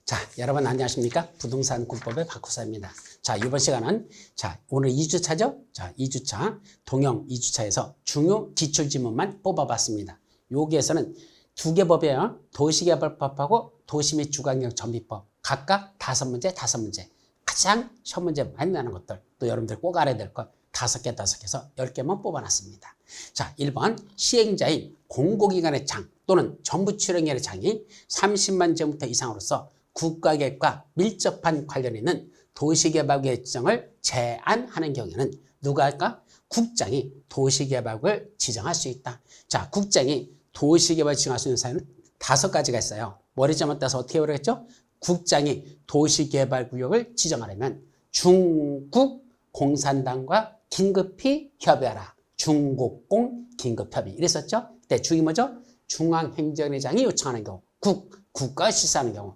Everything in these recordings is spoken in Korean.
자, 여러분 안녕하십니까? 부동산 군법의 박호사입니다. 자, 이번 시간은 오늘 2주차죠? 자, 2주차 동형 2주차에서 중요 기출지문만 뽑아봤습니다. 여기에서는 두 개 법이에요. 도시개발법하고 도시 및 주거환경 정비법 각각 5문제, 5문제. 가장 시험 문제 많이 나는 것들 또 여러분들 꼭 알아야 될 것 5개, 5개에서 10개만 뽑아놨습니다. 자, 1번 시행자인 공공기관의 장 또는 정부 출연기관의 장이 30만 제곱미터 이상으로서 국가계획과 밀접한 관련이 있는 도시개발계획정을 제안하는 경우에는 누가 할까? 국장이 도시개발구역을 지정할 수 있다. 자, 국장이 도시개발 지정할 수 있는 사유는 5가지가 있어요. 머리 잘못해서 어떻게 그랬죠? 국장이 도시개발구역을 지정하려면 중국 공산당과 긴급히 협의하라. 중국공 긴급협의 이랬었죠? 그때 중이 뭐죠? 중앙행정회장이 요청하는 경우, 국가가 실시하는 경우,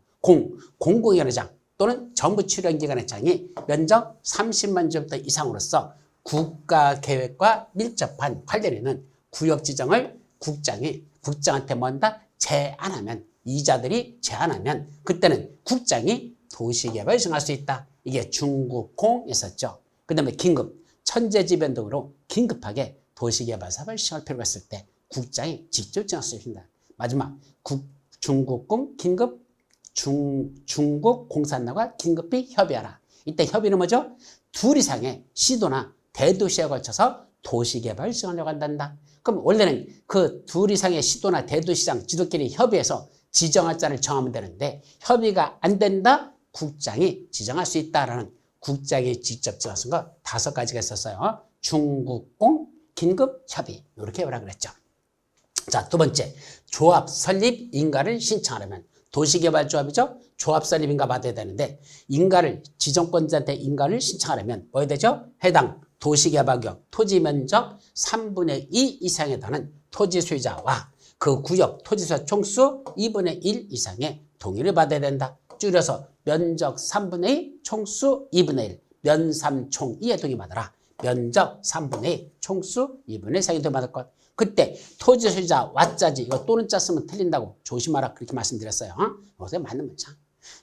공공기관의 장 또는 정부 출연기관의 장이 면적 30만 제곱미터 이상으로서 국가계획과 밀접한 관련이 있는 구역 지정을 국장한테 뭔다? 제안하면, 이자들이 제안하면 그때는 국장이 도시개발을 정할 수 있다. 이게 중국공이었었죠. 그 다음에 긴급, 천재지변 등으로 긴급하게 도시개발 사업을 시행할 필요가 있을 때 국장이 직접 정할 수 있습니다. 마지막, 중국공 긴급, 중국 공산당과 긴급히 협의하라. 이때 협의는 뭐죠? 둘 이상의 시도나 대도시에 걸쳐서 도시개발을 시행하려고 한단다. 그럼 원래는 그 둘 이상의 시도나 대도시장 지도끼리 협의해서 지정할 자를 정하면 되는데 협의가 안 된다? 국장이 지정할 수 있다라는 국장이 직접 지정한 거 5가지가 있었어요. 중국공 긴급 협의 이렇게 해보라 그랬죠. 자, 두 번째, 조합 설립 인가를 신청하려면 도시개발조합이죠. 조합 설립 인가 받아야 되는데 인가를 지정권자한테 인가를 신청하려면 뭐 해야 되죠? 해당 도시개발구역 토지 면적 3분의 2 이상에 달하는 토지 소유자와 그 구역 토지 소유자 총수 2분의 1 이상의 동의를 받아야 된다. 줄여서 면적 3분의 2, 총수 2분의 1, 면삼총 2에 동의받아라. 면적 3분의 2, 총수 2분의 1 이상의 동의받을 것. 그때 토지 소유자 와짜지 이거 또는 짜 쓰면 틀린다고 조심하라 그렇게 말씀드렸어요. 이것에 맞는 문장.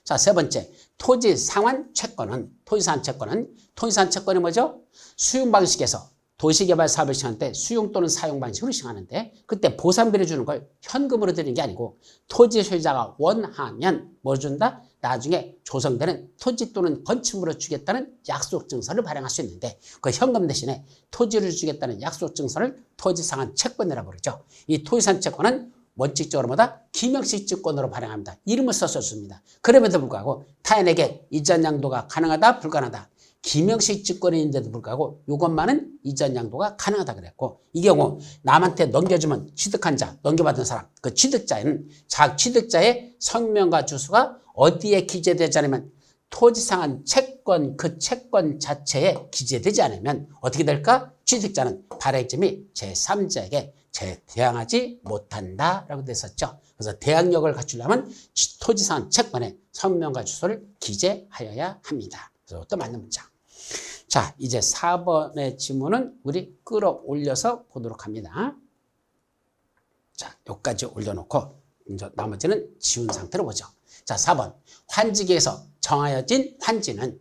자, 세 번째, 토지 상환 채권은 뭐죠? 수용 방식에서 도시개발 사업을 시행할 때 수용 또는 사용 방식으로 시행하는데 그때 보상비를 주는 걸 현금으로 드리는 게 아니고 토지 소유자가 원하면 뭐 준다? 나중에 조성되는 토지 또는 건축물을 주겠다는 약속증서를 발행할 수 있는데 그 현금 대신에 토지를 주겠다는 약속증서를 토지상환 채권이라고 그러죠. 이 토지상환 채권은 원칙적으로 뭐다? 기명식증권으로 발행합니다. 이름을 써서 씁니다. 그럼에도 불구하고 타인에게 이전 양도가 가능하다? 불가능하다? 기명식 직권인데도 불구하고 이것만은 이전 양도가 가능하다 그랬고 이 경우 남한테 넘겨주면 취득한 자, 넘겨받은 사람, 그 취득자는 취득자의 성명과 주소가 어디에 기재되지 않으면 토지상환 채권 그 채권 자체에 기재되지 않으면 어떻게 될까? 취득자는 발행자 및 제3자에게 대항하지 못한다라고 됐었죠. 그래서 대항력을 갖추려면 토지상환 채권에 성명과 주소를 기재하여야 합니다. 그래서 또 맞는 문장. 자, 이제 4번의 지문은 우리 끌어올려서 보도록 합니다. 자, 여기까지 올려놓고 이제 나머지는 지운 상태로 보죠. 자, 4번. 환지기에서 정하여진 환지는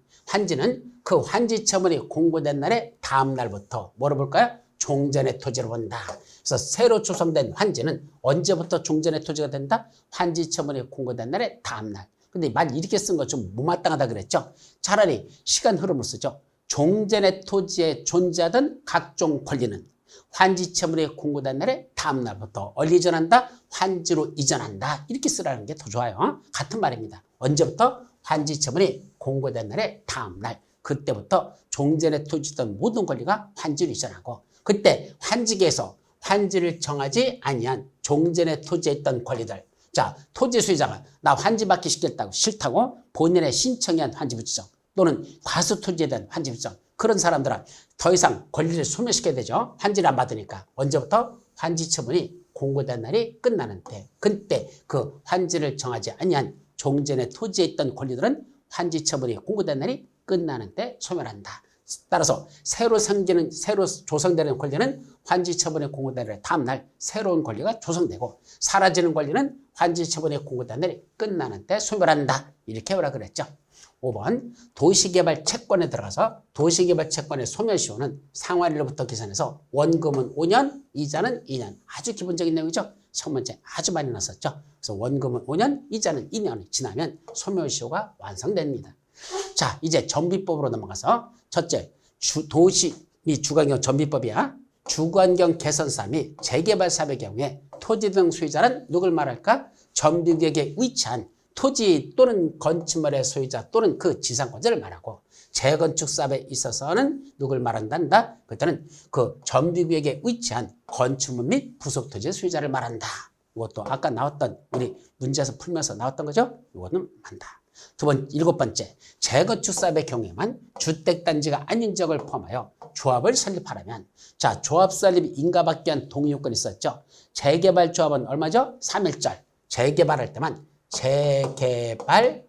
그 환지처분이 공고된 날의 다음 날부터 뭐로 볼까요? 종전의 토지로 본다. 그래서 새로 조성된 환지는 언제부터 종전의 토지가 된다? 환지처분이 공고된 날의 다음 날. 근데 말 이렇게 쓴 거 좀 못마땅하다 그랬죠? 차라리 시간 흐름을 쓰죠. 종전의 토지에 존재하던 각종 권리는 환지처분이 공고된 날의 다음 날부터 이전한다, 환지로 이전한다. 이렇게 쓰라는 게 더 좋아요. 같은 말입니다. 언제부터? 환지처분이 공고된 날의 다음 날. 그때부터 종전의 토지던 모든 권리가 환지로 이전하고 그때 환지기에서 환지를 정하지 아니한 종전의 토지에 있던 권리들. 자, 토지 소유자가 나 환지받기 싫다고 본인의 신청에 한 환지 부지정 또는 과수 토지에 대한 환지 부지정 그런 사람들은 더 이상 권리를 소멸시켜야 되죠. 환지를 안 받으니까. 언제부터? 환지 처분이 공고된 날이 끝나는 때. 그때 그 환지를 정하지 아니한 종전의 토지에 있던 권리들은 환지 처분이 공고된 날이 끝나는 때 소멸한다. 따라서 새로 조성되는 권리는 환지 처분의 공고된 날의 다음날 새로운 권리가 조성되고 사라지는 권리는 환지 처분의 공고된 날이 끝나는 때 소멸한다. 이렇게 뭐라 그랬죠. 5번 도시개발 채권에 들어가서 도시개발 채권의 소멸시효는 상환일로부터 계산해서 원금은 5년, 이자는 2년. 아주 기본적인 내용이죠. 첫 번째 아주 많이 났었죠. 그래서 원금은 5년, 이자는 2년이 지나면 소멸시효가 완성됩니다. 자, 이제 전비법으로 넘어가서 첫째, 도시 및 주거환경 전비법이야. 주거환경 개선사 및 재개발 사업의 경우에 토지 등 소유자는 누굴 말할까? 전비구역에 위치한 토지 또는 건축물의 소유자 또는 그 지상권자를 말하고 재건축 사업에 있어서는 누굴 말한다? 그때는 그 전비구역에 위치한 건축물 및 부속 토지의 소유자를 말한다. 이것도 아까 나왔던 우리 문제에서 풀면서 나왔던 거죠? 이거는 한다. 일곱 번째, 재건축 사업의 경우에만 주택단지가 아닌 지역을 포함하여 조합을 설립하려면 자, 조합 설립 인가받기 위한 동의 요건이 있었죠. 재개발 조합은 얼마죠? 3.1절. 재개발할 때만 재개발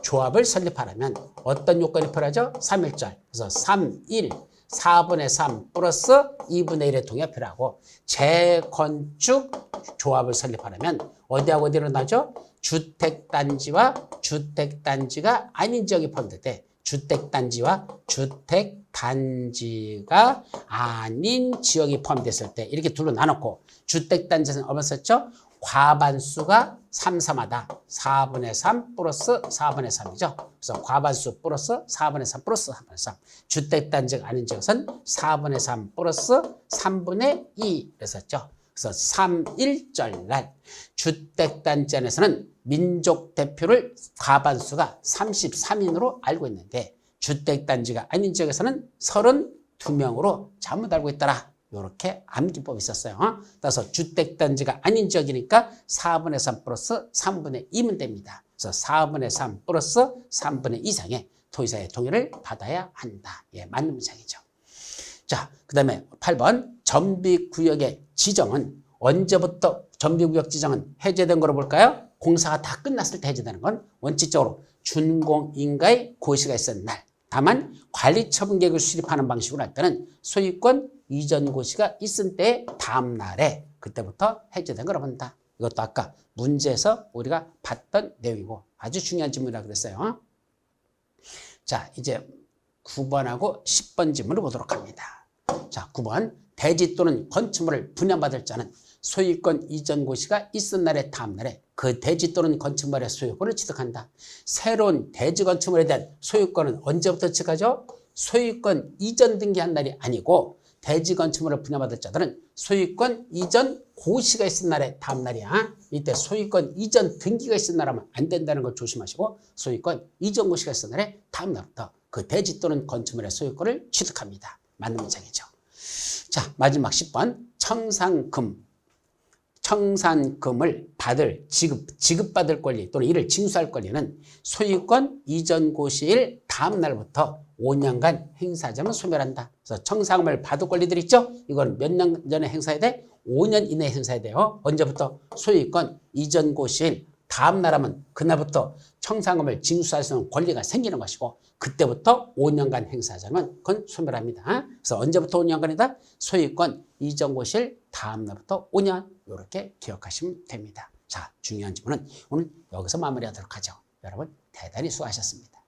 조합을 설립하려면 어떤 요건이 필요하죠? 3.1절. 그래서 3.1, 4분의 3 플러스 2분의 1의 동의가 필요하고 재건축 조합을 설립하려면 어디하고 어디로 나죠? 주택단지와 주택단지가 아닌 지역이 포함될 주택단지와 주택단지가 아닌 지역이 포함됐을 때 이렇게 둘로 나눴고 주택단지는 얼마 썼죠? 과반수가 3,3하다. 4분의 3 플러스 4분의 3이죠. 그래서 과반수 플러스 4분의 3 플러스 4분의 3. 주택단지가 아닌 지역은 4분의 3 플러스 3분의 2 했었죠. 그래서 3.1절 날 주택단지 안에서는 민족대표를 과반수가 33인으로 알고 있는데 주택단지가 아닌 지역에서는 32명으로 잘못 알고 있더라. 이렇게 암기법이 있었어요. 따라서 주택단지가 아닌 지역이니까 4분의 3 플러스 3분의 2면 됩니다. 그래서 4분의 3 플러스 3분의 2상의 토지사의 동의를 받아야 한다. 예, 맞는 문장이죠. 자, 그 다음에 8번 전비구역의 지정은 언제부터 전비구역 지정은 해제된 거로 볼까요? 공사가 다 끝났을 때 해제되는 건 원칙적으로 준공인가의 고시가 있었는 날. 다만 관리처분계획을 수립하는 방식으로 할 때는 소유권 이전 고시가 있은 때의 다음 날에 그때부터 해제된 거로 본다. 이것도 아까 문제에서 우리가 봤던 내용이고 아주 중요한 질문이라고 그랬어요. 자, 이제 9번하고 10번 질문을 보도록 합니다. 자, 9번 대지 또는 건축물을 분양받을 자는 소유권 이전 고시가 있은 날의 다음 날에 그 대지 또는 건축물의 소유권을 취득한다. 새로운 대지 건축물에 대한 소유권은 언제부터 취득하죠? 소유권 이전 등기한 날이 아니고 대지 건축물을 분양받을 자들은 소유권 이전 고시가 있은 날의 다음 날이야. 이때 소유권 이전 등기가 있은 날하면 안 된다는 걸 조심하시고 소유권 이전 고시가 있은 날의 다음 날부터 그 대지 또는 건축물의 소유권을 취득합니다. 맞는 문장이죠. 자, 마지막 10번 청산금을 받을 지급받을 권리 또는 이를 징수할 권리는 소유권 이전 고시일 다음 날부터 5년간 행사하자면 소멸한다. 그래서 청산금을 받을 권리들 있죠? 이건 몇 년 전에 행사해야 돼? 5년 이내에 행사해야 돼요. 언제부터? 소유권 이전 고시일 다음 날 하면 그날부터 청산금을 징수할 수 있는 권리가 생기는 것이고 그때부터 5년간 행사하자면 그건 소멸합니다. 그래서 언제부터 5년간이다? 소유권 이전 고시일 다음 날부터 5년 이렇게 기억하시면 됩니다. 자, 중요한 질문은 오늘 여기서 마무리하도록 하죠. 여러분 대단히 수고하셨습니다.